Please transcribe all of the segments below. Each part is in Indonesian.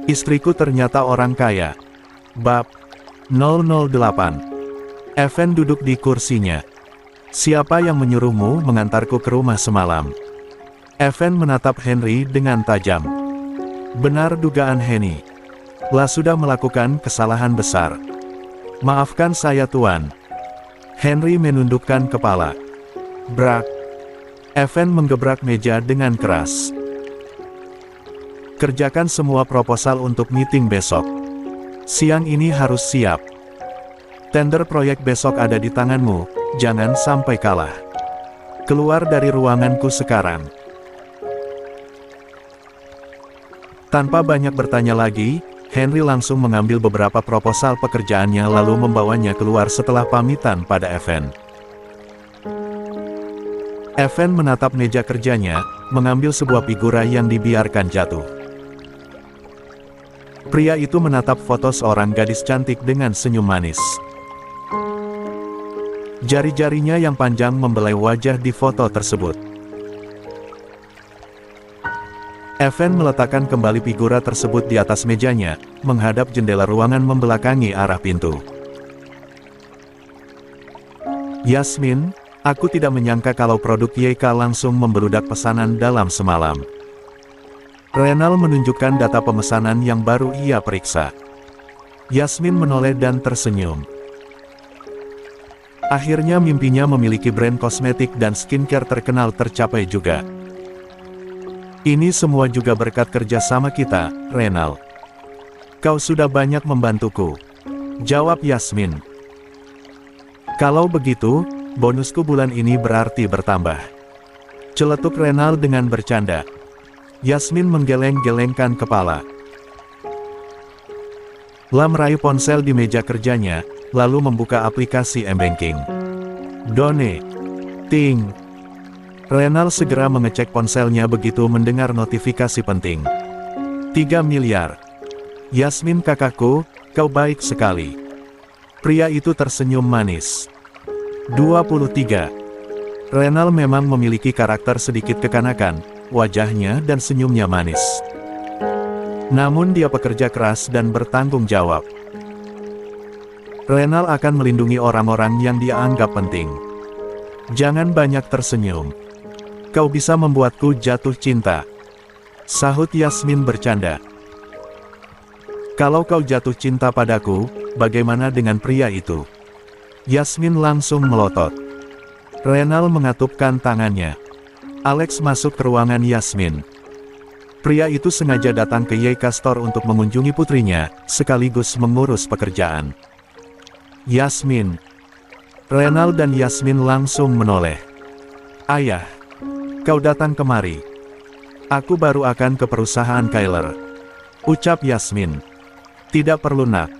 Istriku ternyata orang kaya. Bab 008. Evan duduk di kursinya. Siapa yang menyuruhmu mengantarku ke rumah semalam? Evan menatap Henry dengan tajam. Benar dugaan Henry. Lah sudah melakukan kesalahan besar. Maafkan saya tuan. Henry menundukkan kepala. Brak. Evan menggebrak meja dengan keras. Kerjakan semua proposal untuk meeting besok. Siang ini harus siap. Tender proyek besok ada di tanganmu, jangan sampai kalah. Keluar dari ruanganku sekarang. Tanpa banyak bertanya lagi, Henry langsung mengambil beberapa proposal pekerjaannya lalu membawanya keluar setelah pamitan pada Evan. Evan menatap meja kerjanya, mengambil sebuah figura yang dibiarkan jatuh. Pria itu menatap foto seorang gadis cantik dengan senyum manis. Jari-jarinya yang panjang membelai wajah di foto tersebut. Evan meletakkan kembali figura tersebut di atas mejanya, menghadap jendela ruangan membelakangi arah pintu. Yasmin, aku tidak menyangka kalau produk YK langsung membeludak pesanan dalam semalam. Renal menunjukkan data pemesanan yang baru ia periksa. Yasmin menoleh dan tersenyum. Akhirnya mimpinya memiliki brand kosmetik dan skincare terkenal tercapai juga. Ini semua juga berkat kerjasama kita, Renal. Kau sudah banyak membantuku. Jawab Yasmin. Kalau begitu, bonusku bulan ini berarti bertambah. Celetuk Renal dengan bercanda. Yasmin menggeleng-gelengkan kepala. Lam meraih ponsel di meja kerjanya, lalu membuka aplikasi M-Banking. Done. Ting. Renal segera mengecek ponselnya begitu mendengar notifikasi penting. 3 miliar. Yasmin kakakku, kau baik sekali. Pria itu tersenyum manis. 23. Renal memang memiliki karakter sedikit kekanakan, wajahnya dan senyumnya manis. Namun dia pekerja keras dan bertanggung jawab. Renal akan melindungi orang-orang yang dia anggap penting. Jangan banyak tersenyum. Kau bisa membuatku jatuh cinta. Sahut Yasmin bercanda. Kalau kau jatuh cinta padaku, bagaimana dengan pria itu? Yasmin langsung melotot. Renal mengatupkan tangannya. Alex masuk ke ruangan Yasmin. Pria itu sengaja datang ke YK Store untuk mengunjungi putrinya, sekaligus mengurus pekerjaan. Yasmin. Renal dan Yasmin langsung menoleh. Ayah, kau datang kemari. Aku baru akan ke perusahaan Kyler. Ucap Yasmin. Tidak perlu nak.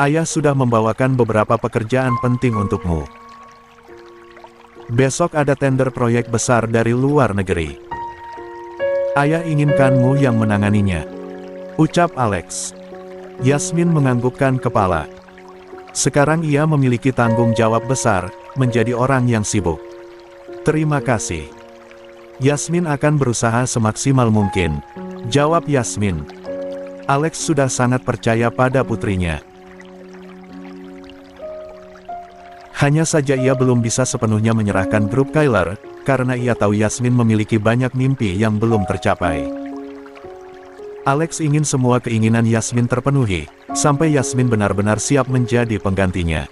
Ayah sudah membawakan beberapa pekerjaan penting untukmu. Besok ada tender proyek besar dari luar negeri. Ayah inginkanmu yang menanganinya. Ucap Alex. Yasmin menganggukkan kepala. Sekarang ia memiliki tanggung jawab besar, menjadi orang yang sibuk. Terima kasih. Yasmin akan berusaha semaksimal mungkin. Jawab Yasmin. Alex sudah sangat percaya pada putrinya. Hanya saja ia belum bisa sepenuhnya menyerahkan grup Kyler, karena ia tahu Yasmin memiliki banyak mimpi yang belum tercapai. Alex ingin semua keinginan Yasmin terpenuhi, sampai Yasmin benar-benar siap menjadi penggantinya.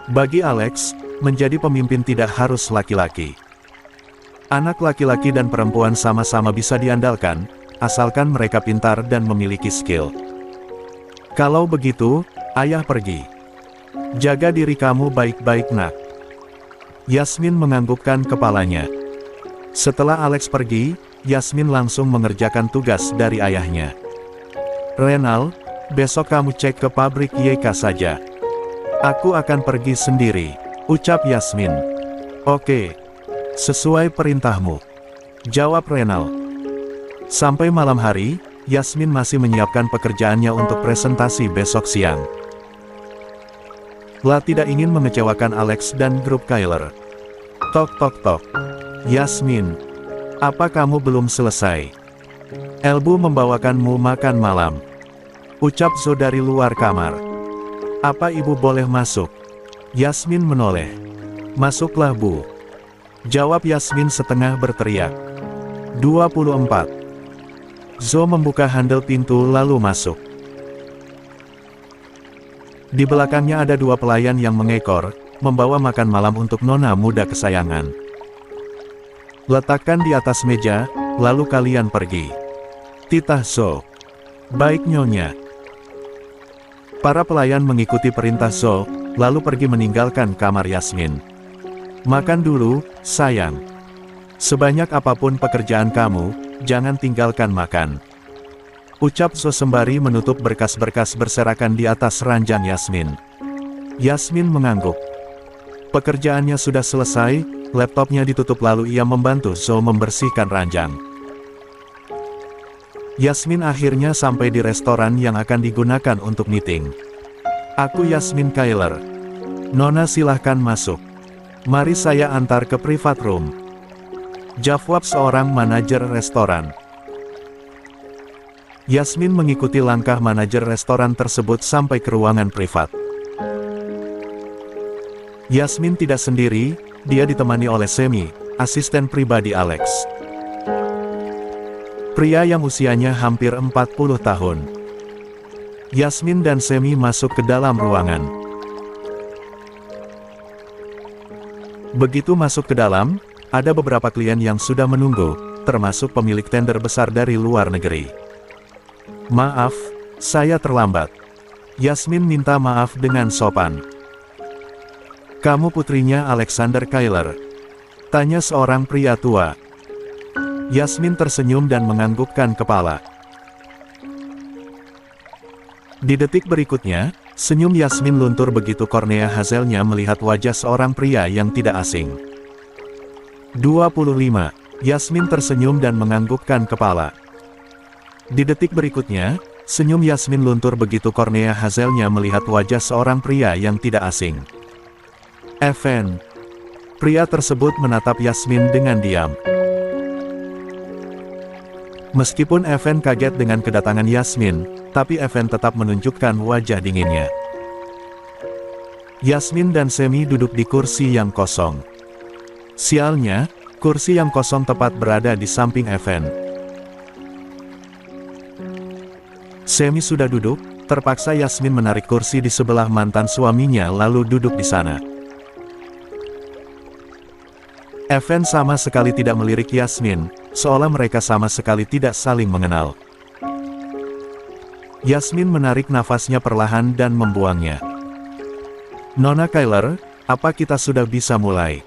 Bagi Alex, menjadi pemimpin tidak harus laki-laki. Anak laki-laki dan perempuan sama-sama bisa diandalkan, asalkan mereka pintar dan memiliki skill. Kalau begitu, ayah pergi. Jaga diri kamu baik-baik nak. Yasmin menganggukkan kepalanya. Setelah Alex pergi, Yasmin langsung mengerjakan tugas dari ayahnya. Renal, besok kamu cek ke pabrik YK saja. Aku akan pergi sendiri, ucap Yasmin. Oke, sesuai perintahmu, jawab Renal. Sampai malam hari, Yasmin masih menyiapkan pekerjaannya untuk presentasi besok siang. Lah tidak ingin mengecewakan Alex dan grup Kyler. Tok tok tok. Yasmin. Apa kamu belum selesai? Elbu membawakanmu makan malam. Ucap Zo dari luar kamar. Apa ibu boleh masuk? Yasmin menoleh. Masuklah Bu. Jawab Yasmin setengah berteriak. 24. Zo membuka handle pintu lalu masuk. Di belakangnya ada dua pelayan yang mengekor, membawa makan malam untuk nona muda kesayangan. Letakkan di atas meja, lalu kalian pergi. Titah Zo. Baik nyonya. Para pelayan mengikuti perintah Zo, lalu pergi meninggalkan kamar Yasmin. Makan dulu, sayang. Sebanyak apapun pekerjaan kamu, jangan tinggalkan makan. Ucap Zo sembari menutup berkas-berkas berserakan di atas ranjang Yasmin. Yasmin mengangguk. Pekerjaannya sudah selesai, laptopnya ditutup lalu ia membantu Zo membersihkan ranjang. Yasmin akhirnya sampai di restoran yang akan digunakan untuk meeting. Aku Yasmin Kailer. Nona silahkan masuk. Mari saya antar ke private room. Jawab seorang manajer restoran. Yasmin mengikuti langkah manajer restoran tersebut sampai ke ruangan privat. Yasmin tidak sendiri, dia ditemani oleh Semi, asisten pribadi Alex. Pria yang usianya hampir 40 tahun. Yasmin dan Semi masuk ke dalam ruangan. Begitu masuk ke dalam, ada beberapa klien yang sudah menunggu, termasuk pemilik tender besar dari luar negeri. Maaf, saya terlambat. Yasmin minta maaf dengan sopan. Kamu putrinya Alexander Kailer? Tanya seorang pria tua. Yasmin tersenyum dan menganggukkan kepala. Di detik berikutnya, senyum Yasmin luntur begitu kornea hazelnya melihat wajah seorang pria yang tidak asing. 25. Yasmin tersenyum dan menganggukkan kepala. Di detik berikutnya, senyum Yasmin luntur begitu kornea hazelnya melihat wajah seorang pria yang tidak asing. Evan. Pria tersebut menatap Yasmin dengan diam. Meskipun Evan kaget dengan kedatangan Yasmin, tapi Evan tetap menunjukkan wajah dinginnya. Yasmin dan Semi duduk di kursi yang kosong. Sialnya, kursi yang kosong tepat berada di samping Evan. Semi sudah duduk, terpaksa Yasmin menarik kursi di sebelah mantan suaminya lalu duduk di sana. Evan sama sekali tidak melirik Yasmin, seolah mereka sama sekali tidak saling mengenal. Yasmin menarik nafasnya perlahan dan membuangnya. Nona Kailer, apa kita sudah bisa mulai?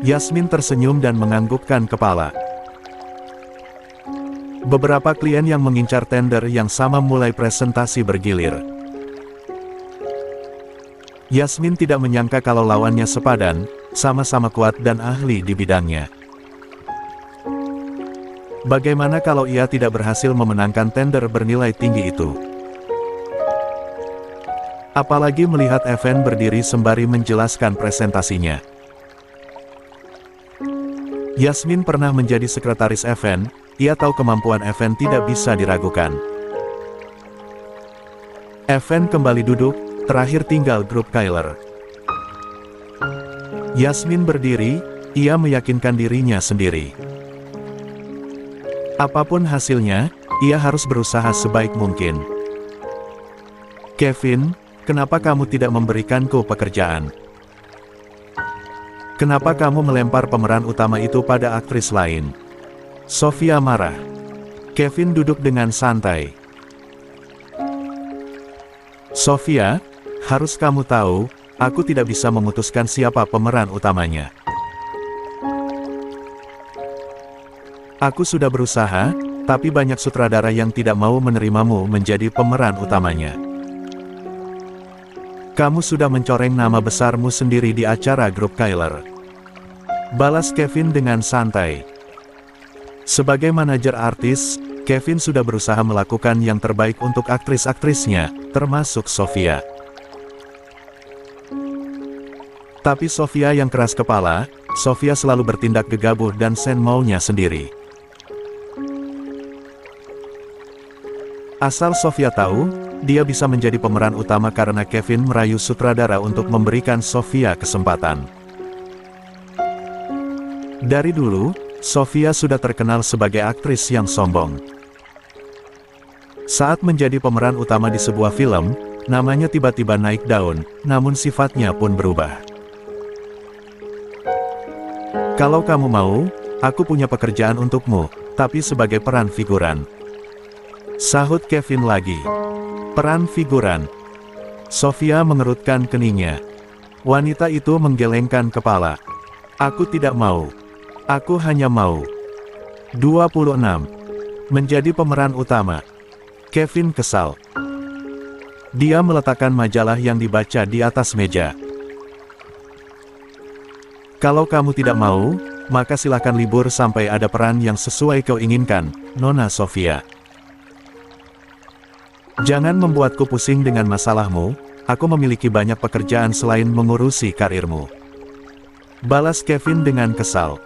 Yasmin tersenyum dan menganggukkan kepala. Beberapa klien yang mengincar tender yang sama mulai presentasi bergilir. Yasmin tidak menyangka kalau lawannya sepadan, sama-sama kuat dan ahli di bidangnya. Bagaimana kalau ia tidak berhasil memenangkan tender bernilai tinggi itu? Apalagi melihat Evan berdiri sembari menjelaskan presentasinya. Yasmin pernah menjadi sekretaris Evan, ia tahu kemampuan Evan tidak bisa diragukan. Evan kembali duduk, terakhir tinggal grup Kailer. Yasmin berdiri, ia meyakinkan dirinya sendiri. Apapun hasilnya, ia harus berusaha sebaik mungkin. Kevin, kenapa kamu tidak memberikanku pekerjaan? Kenapa kamu melempar pemeran utama itu pada aktris lain? Sofia marah. Kevin duduk dengan santai. Sofia, harus kamu tahu, aku tidak bisa memutuskan siapa pemeran utamanya. Aku sudah berusaha, tapi banyak sutradara yang tidak mau menerimamu menjadi pemeran utamanya. Kamu sudah mencoreng nama besarmu sendiri di acara grup Kailer. Balas Kevin dengan santai. Sebagai manajer artis, Kevin sudah berusaha melakukan yang terbaik untuk aktris-aktrisnya, termasuk Sofia. Tapi Sofia yang keras kepala, Sofia selalu bertindak gegabah dan sen maunya sendiri. Asal Sofia tahu, dia bisa menjadi pemeran utama karena Kevin merayu sutradara untuk memberikan Sofia kesempatan. Dari dulu, Sofia sudah terkenal sebagai aktris yang sombong. Saat menjadi pemeran utama di sebuah film, namanya tiba-tiba naik daun, namun sifatnya pun berubah. Kalau kamu mau, aku punya pekerjaan untukmu, tapi sebagai peran figuran. Sahut Kevin lagi. Peran figuran. Sofia mengerutkan keningnya. Wanita itu menggelengkan kepala. Aku tidak mau. Aku hanya mau. 26. Menjadi pemeran utama. Kevin kesal. Dia meletakkan majalah yang dibaca di atas meja. Kalau kamu tidak mau, maka silakan libur sampai ada peran yang sesuai kau inginkan, Nona Sofia. Jangan membuatku pusing dengan masalahmu, aku memiliki banyak pekerjaan selain mengurusi karirmu. Balas Kevin dengan kesal.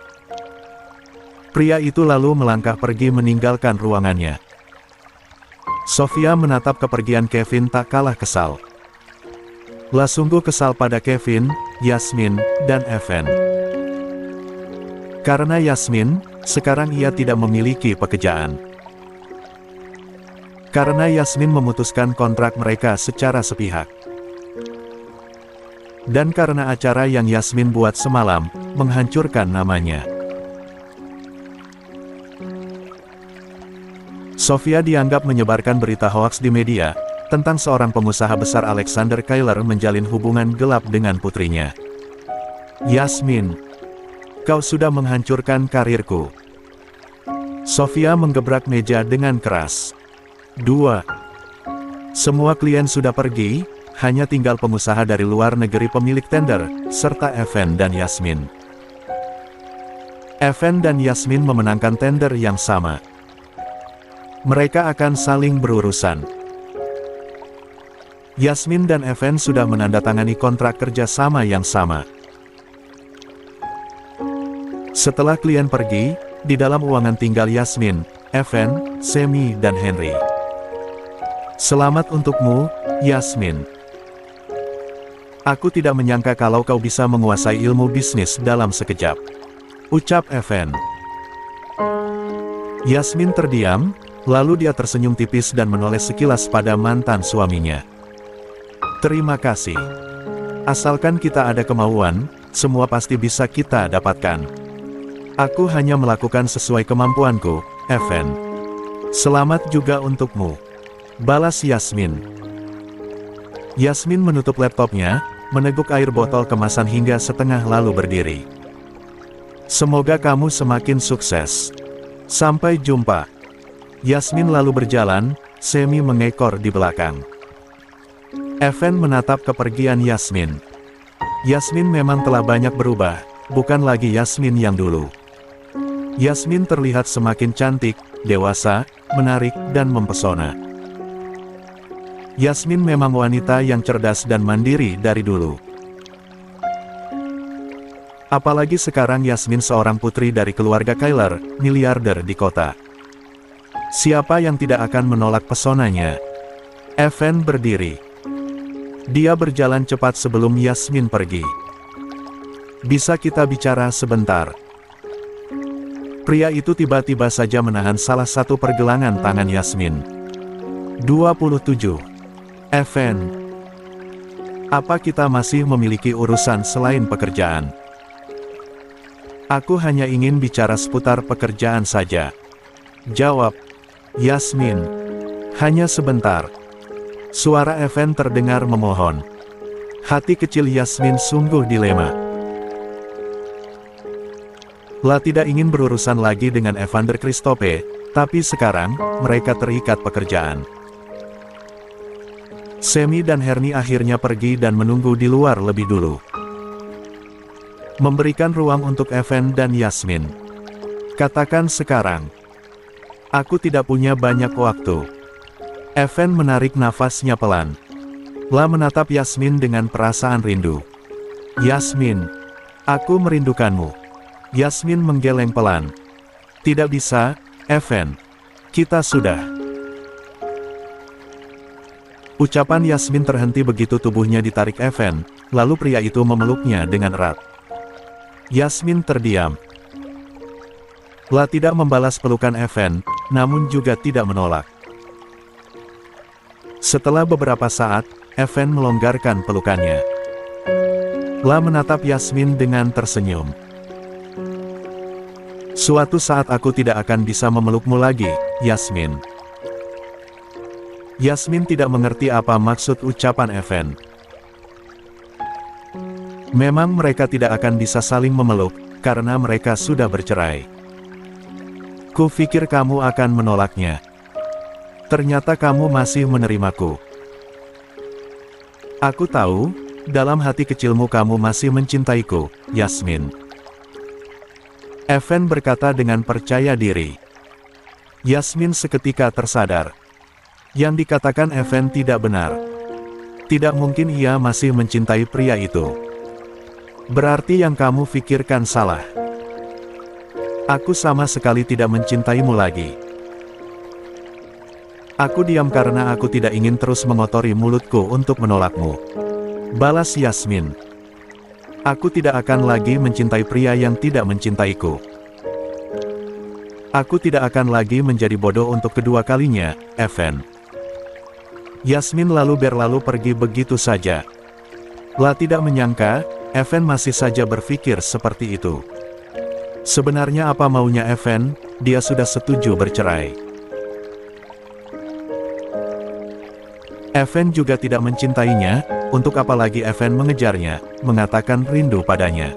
Pria itu lalu melangkah pergi meninggalkan ruangannya. Sofia menatap kepergian Kevin tak kalah kesal. Lah sungguh kesal pada Kevin, Yasmin, dan Evan. Karena Yasmin, sekarang ia tidak memiliki pekerjaan. Karena Yasmin memutuskan kontrak mereka secara sepihak. Dan karena acara yang Yasmin buat semalam, menghancurkan namanya. Sofia dianggap menyebarkan berita hoaks di media, tentang seorang pengusaha besar Alexander Kyler menjalin hubungan gelap dengan putrinya. Yasmin, kau sudah menghancurkan karirku. Sofia menggebrak meja dengan keras. 2. Semua klien sudah pergi, hanya tinggal pengusaha dari luar negeri pemilik tender, serta Evan dan Yasmin. Evan dan Yasmin memenangkan tender yang sama. Mereka akan saling berurusan. Yasmin dan Evan sudah menandatangani kontrak kerja sama yang sama. Setelah klien pergi, di dalam ruangan tinggal Yasmin, Evan, Semi, dan Henry. Selamat untukmu, Yasmin. Aku tidak menyangka kalau kau bisa menguasai ilmu bisnis dalam sekejap, ucap Evan. Yasmin terdiam, lalu dia tersenyum tipis dan menoleh sekilas pada mantan suaminya. Terima kasih. Asalkan kita ada kemauan, semua pasti bisa kita dapatkan. Aku hanya melakukan sesuai kemampuanku, Evan. Selamat juga untukmu, balas Yasmin. Yasmin menutup laptopnya, meneguk air botol kemasan hingga setengah lalu berdiri. Semoga kamu semakin sukses. Sampai jumpa. Yasmin lalu berjalan, Semi mengekor di belakang. Evan menatap kepergian Yasmin. Yasmin memang telah banyak berubah, bukan lagi Yasmin yang dulu. Yasmin terlihat semakin cantik, dewasa, menarik, dan mempesona. Yasmin memang wanita yang cerdas dan mandiri dari dulu. Apalagi sekarang Yasmin seorang putri dari keluarga Kyler, miliarder di kota. Siapa yang tidak akan menolak pesonanya? Evan berdiri. Dia berjalan cepat sebelum Yasmin pergi. Bisa kita bicara sebentar? Pria itu tiba-tiba saja menahan salah satu pergelangan tangan Yasmin. 27. Evan, apa kita masih memiliki urusan selain pekerjaan? Aku hanya ingin bicara seputar pekerjaan saja, jawab Yasmin. Hanya sebentar. Suara Evan terdengar memohon. Hati kecil Yasmin sungguh dilema. Lah tidak ingin berurusan lagi dengan Evander Christophe, tapi sekarang, mereka terikat pekerjaan. Semi dan Henry akhirnya pergi dan menunggu di luar lebih dulu. Memberikan ruang untuk Evan dan Yasmin. Katakan sekarang. Aku tidak punya banyak waktu. Evan menarik nafasnya pelan. Lah menatap Yasmin dengan perasaan rindu. Yasmin, aku merindukanmu. Yasmin menggeleng pelan. Tidak bisa, Evan. Kita sudah. Ucapan Yasmin terhenti begitu tubuhnya ditarik Evan, lalu pria itu memeluknya dengan erat. Yasmin terdiam. La tidak membalas pelukan Evan, namun juga tidak menolak. Setelah beberapa saat, Evan melonggarkan pelukannya. La menatap Yasmin dengan tersenyum. Suatu saat aku tidak akan bisa memelukmu lagi, Yasmin. Yasmin tidak mengerti apa maksud ucapan Evan. Memang mereka tidak akan bisa saling memeluk, karena mereka sudah bercerai. Kupikir kamu akan menolaknya. Ternyata kamu masih menerimaku. Aku tahu, dalam hati kecilmu kamu masih mencintaiku, Yasmin. Evan berkata dengan percaya diri. Yasmin seketika tersadar. Yang dikatakan Evan tidak benar. Tidak mungkin ia masih mencintai pria itu. Berarti yang kamu pikirkan salah. Aku sama sekali tidak mencintaimu lagi. Aku diam karena aku tidak ingin terus mengotori mulutku untuk menolakmu. Balas Yasmin. Aku tidak akan lagi mencintai pria yang tidak mencintaiku. Aku tidak akan lagi menjadi bodoh untuk kedua kalinya, Evan. Yasmin lalu berlalu pergi begitu saja. La tidak menyangka, Evan masih saja berpikir seperti itu. Sebenarnya apa maunya Evan, dia sudah setuju bercerai. Evan juga tidak mencintainya, untuk apa lagi Evan mengejarnya, mengatakan rindu padanya.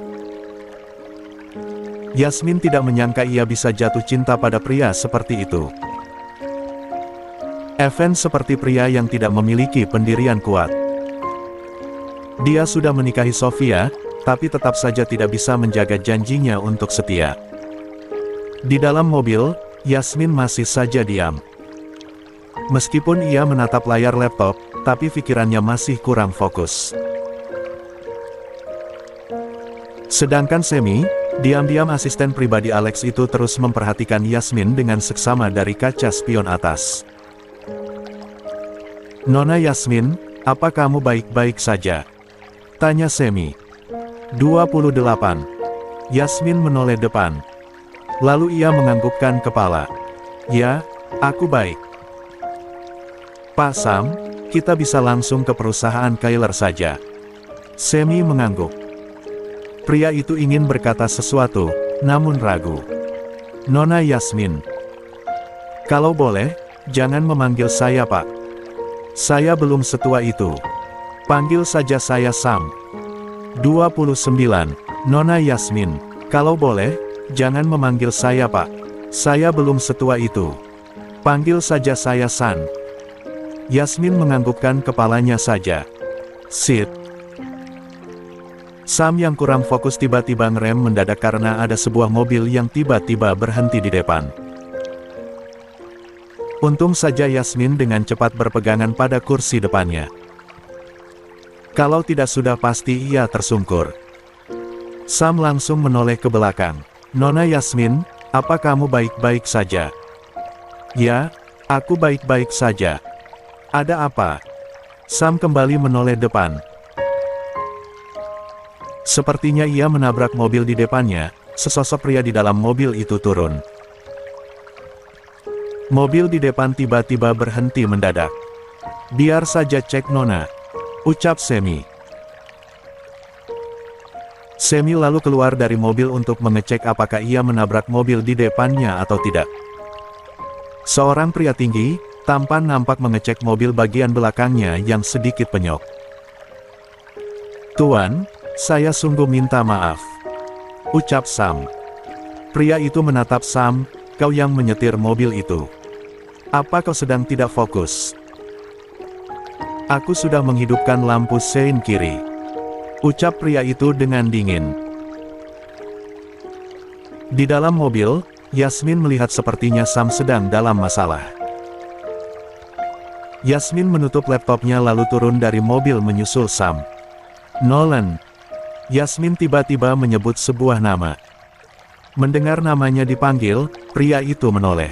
Yasmin tidak menyangka ia bisa jatuh cinta pada pria seperti itu. Evan seperti pria yang tidak memiliki pendirian kuat. Dia sudah menikahi Sofia, tapi tetap saja tidak bisa menjaga janjinya untuk setia. Di dalam mobil, Yasmin masih saja diam. Meskipun ia menatap layar laptop, tapi pikirannya masih kurang fokus. Sedangkan Semi, diam-diam asisten pribadi Alex itu terus memperhatikan Yasmin dengan seksama dari kaca spion atas. Nona Yasmin, apa kamu baik-baik saja? Tanya Semi. 28. Yasmin menoleh depan. Lalu ia menganggukkan kepala. Ya, aku baik. Pak Sam, kita bisa langsung ke perusahaan Kyler saja. Semi mengangguk. Pria itu ingin berkata sesuatu, namun ragu. Nona Yasmin. Kalau boleh, jangan memanggil saya Pak. Saya belum setua itu. Panggil saja saya Sam. 29. Nona Yasmin. Kalau boleh, jangan memanggil saya Pak. Saya belum setua itu. Panggil saja saya San. Yasmin menganggukkan kepalanya saja. Sit. Sam yang kurang fokus tiba-tiba ngerem mendadak karena ada sebuah mobil yang tiba-tiba berhenti di depan. Untung saja Yasmin dengan cepat berpegangan pada kursi depannya. Kalau tidak sudah pasti ia tersungkur. Sam langsung menoleh ke belakang. Nona Yasmin, apa kamu baik-baik saja? Ya, aku baik-baik saja. Ada apa? Sam kembali menoleh depan. Sepertinya ia menabrak mobil di depannya, sesosok pria di dalam mobil itu turun. Mobil di depan tiba-tiba berhenti mendadak. Biar saja cek Nona, ucap Semi. Semi lalu keluar dari mobil untuk mengecek apakah ia menabrak mobil di depannya atau tidak. Seorang pria tinggi, tampan nampak mengecek mobil bagian belakangnya yang sedikit penyok. Tuan, saya sungguh minta maaf, ucap Sam. Pria itu menatap Sam, kau yang menyetir mobil itu. Apa kau sedang tidak fokus? Aku sudah menghidupkan lampu sein kiri, ucap pria itu dengan dingin. Di dalam mobil, Yasmin melihat sepertinya Sam sedang dalam masalah. Yasmin menutup laptopnya lalu turun dari mobil menyusul Sam. Nolan. Yasmin tiba-tiba menyebut sebuah nama. Mendengar namanya dipanggil, pria itu menoleh.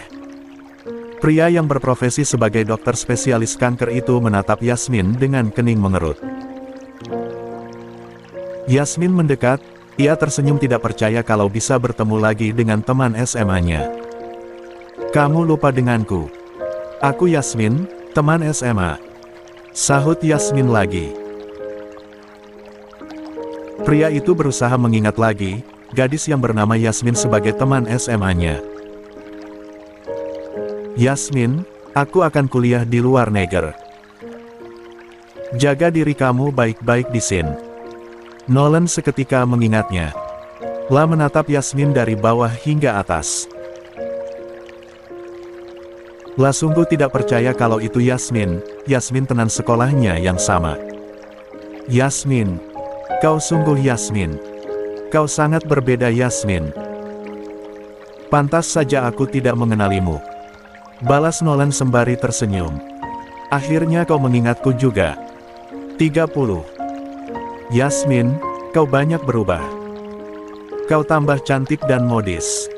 Pria yang berprofesi sebagai dokter spesialis kanker itu menatap Yasmin dengan kening mengerut. Yasmin mendekat, ia tersenyum tidak percaya kalau bisa bertemu lagi dengan teman SMA-nya. "Kamu lupa denganku. Aku Yasmin, teman SMA." Sahut Yasmin lagi. Pria itu berusaha mengingat lagi, gadis yang bernama Yasmin sebagai teman SMA-nya. "Yasmin, aku akan kuliah di luar negeri. Jaga diri kamu baik-baik di sini." Nolan seketika mengingatnya. La menatap Yasmin dari bawah hingga atas. La sungguh tidak percaya kalau itu Yasmin, Yasmin teman sekolahnya yang sama. "Yasmin, kau sungguh Yasmin. Kau sangat berbeda Yasmin. Pantas saja aku tidak mengenalimu." Balas Nolan sembari tersenyum. "Akhirnya kau mengingatku juga." 30. "Yasmin, kau banyak berubah. Kau tambah cantik dan modis.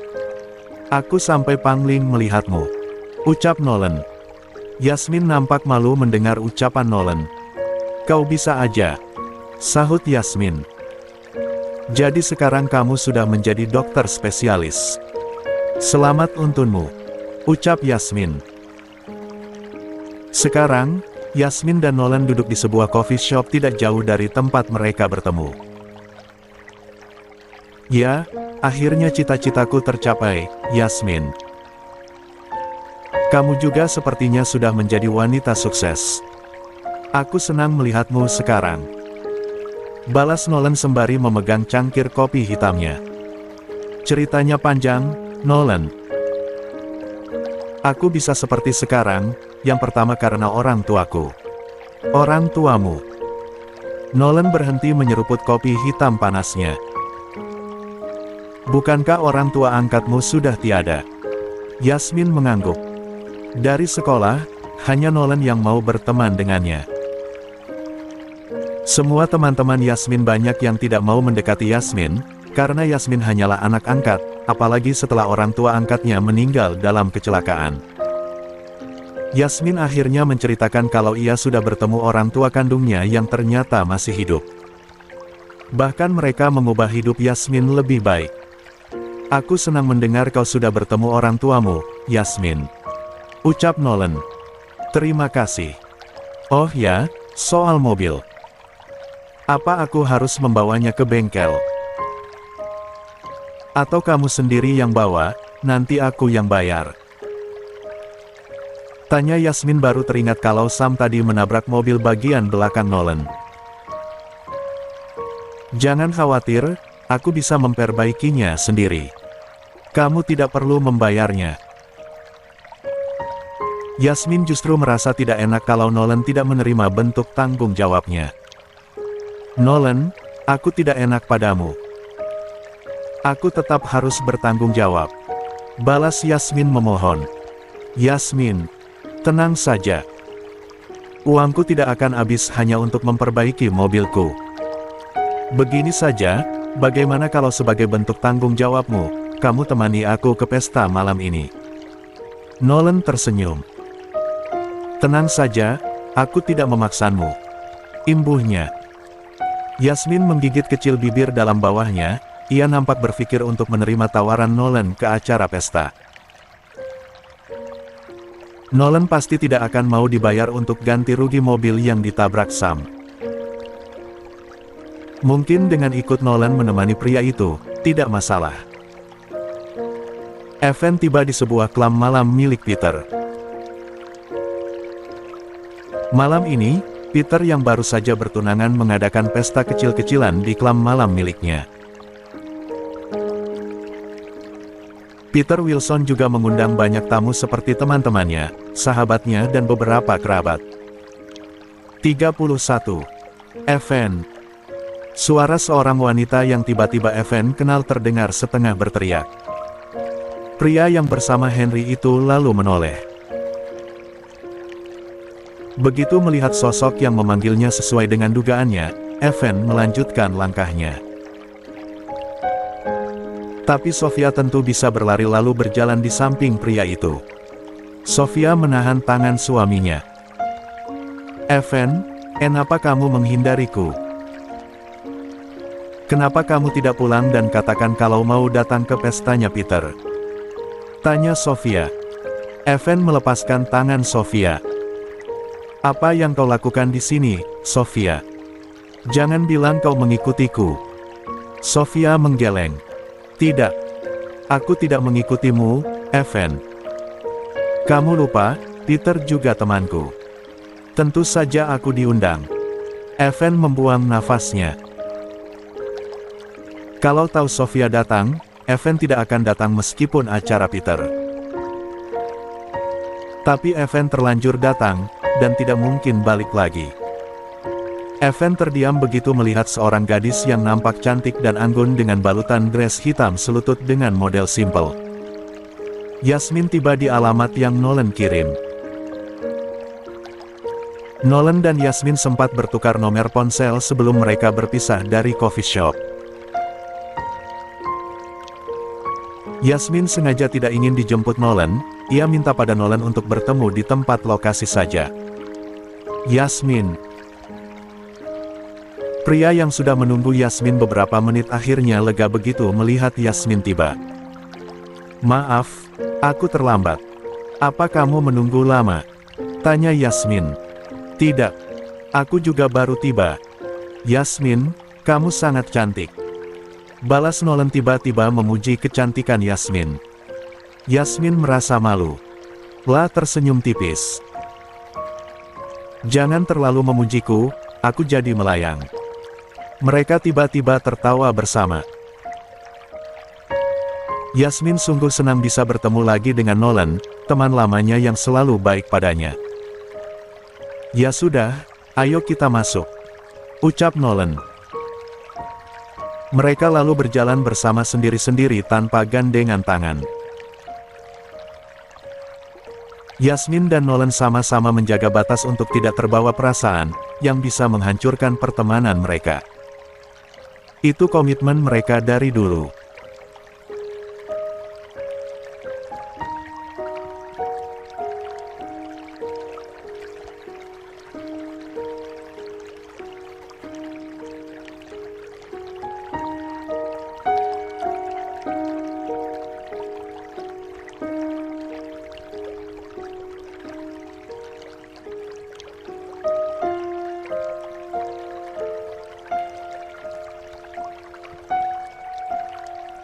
Aku sampai pangling melihatmu," ucap Nolan. Yasmin nampak malu mendengar ucapan Nolan. "Kau bisa aja," sahut Yasmin. "Jadi sekarang kamu sudah menjadi dokter spesialis. Selamat untukmu," ucap Yasmin. Sekarang, Yasmin dan Nolan duduk di sebuah coffee shop tidak jauh dari tempat mereka bertemu. "Ya, akhirnya cita-citaku tercapai, Yasmin. Kamu juga sepertinya sudah menjadi wanita sukses. Aku senang melihatmu sekarang," balas Nolan sembari memegang cangkir kopi hitamnya. "Ceritanya panjang, Nolan. Aku bisa seperti sekarang, yang pertama karena orang tuaku." "Orang tuamu?" Nolan berhenti menyeruput kopi hitam panasnya. "Bukankah orang tua angkatmu sudah tiada?" Yasmin mengangguk. Dari sekolah, hanya Nolan yang mau berteman dengannya. Semua teman-teman Yasmin banyak yang tidak mau mendekati Yasmin, karena Yasmin hanyalah anak angkat, apalagi setelah orang tua angkatnya meninggal dalam kecelakaan. Yasmin akhirnya menceritakan kalau ia sudah bertemu orang tua kandungnya yang ternyata masih hidup. Bahkan mereka mengubah hidup Yasmin lebih baik. "Aku senang mendengar kau sudah bertemu orang tuamu, Yasmin," ucap Nolan. "Terima kasih. Oh ya, soal mobil. Apa aku harus membawanya ke bengkel? Atau kamu sendiri yang bawa, nanti aku yang bayar?" Tanya Yasmin baru teringat kalau Sam tadi menabrak mobil bagian belakang Nolan. "Jangan khawatir, aku bisa memperbaikinya sendiri. Kamu tidak perlu membayarnya." Yasmin justru merasa tidak enak kalau Nolan tidak menerima bentuk tanggung jawabnya. "Nolan, aku tidak enak padamu. Aku tetap harus bertanggung jawab," balas Yasmin memohon. "Yasmin, tenang saja. Uangku tidak akan habis hanya untuk memperbaiki mobilku. Begini saja, bagaimana kalau sebagai bentuk tanggung jawabmu, kamu temani aku ke pesta malam ini?" Nolan tersenyum. "Tenang saja, aku tidak memaksamu," imbuhnya. Yasmin menggigit kecil bibir dalam bawahnya, ia nampak berpikir untuk menerima tawaran Nolan ke acara pesta. Nolan pasti tidak akan mau dibayar untuk ganti rugi mobil yang ditabrak Sam. Mungkin dengan ikut Nolan menemani pria itu, tidak masalah. Evan tiba di sebuah klub malam milik Peter. Malam ini, Peter yang baru saja bertunangan mengadakan pesta kecil-kecilan di klub malam miliknya. Peter Wilson juga mengundang banyak tamu seperti teman-temannya, sahabatnya dan beberapa kerabat. 31. Evan. Suara seorang wanita yang tiba-tiba Evan kenal terdengar setengah berteriak. Pria yang bersama Henry itu lalu menoleh. Begitu melihat sosok yang memanggilnya sesuai dengan dugaannya, Evan melanjutkan langkahnya. Tapi Sofia tentu bisa berlari lalu berjalan di samping pria itu. Sofia menahan tangan suaminya. "Evan, kenapa kamu menghindariku? Kenapa kamu tidak pulang dan katakan kalau mau datang ke pestanya Peter?" tanya Sofia. Evan melepaskan tangan Sofia. "Apa yang kau lakukan di sini, Sofia? Jangan bilang kau mengikutiku." Sofia menggeleng. "Tidak. Aku tidak mengikutimu, Evan. Kamu lupa, Peter juga temanku. Tentu saja aku diundang." Evan membuang nafasnya. Kalau tahu Sofia datang, Evan tidak akan datang meskipun acara Peter. Tapi Evan terlanjur datang, dan tidak mungkin balik lagi. Evan terdiam begitu melihat seorang gadis yang nampak cantik dan anggun dengan balutan dress hitam selutut dengan model simple. Yasmin tiba di alamat yang Nolan kirim. Nolan dan Yasmin sempat bertukar nomor ponsel sebelum mereka berpisah dari coffee shop. Yasmin sengaja tidak ingin dijemput Nolan, ia minta pada Nolan untuk bertemu di tempat lokasi saja. Yasmin. Pria yang sudah menunggu Yasmin beberapa menit akhirnya lega begitu melihat Yasmin tiba. "Maaf, aku terlambat. Apa kamu menunggu lama?" tanya Yasmin. "Tidak. Aku juga baru tiba." "Yasmin, kamu sangat cantik," balas Nolan tiba-tiba memuji kecantikan Yasmin. Yasmin merasa malu. Lah tersenyum tipis. "Jangan terlalu memujiku, aku jadi melayang." Mereka tiba-tiba tertawa bersama. Yasmin sungguh senang bisa bertemu lagi dengan Nolan, teman lamanya yang selalu baik padanya. "Ya sudah, ayo kita masuk," ucap Nolan. Mereka lalu berjalan bersama sendiri-sendiri tanpa gandengan tangan. Yasmin dan Nolan sama-sama menjaga batas untuk tidak terbawa perasaan, yang bisa menghancurkan pertemanan mereka. Itu komitmen mereka dari dulu.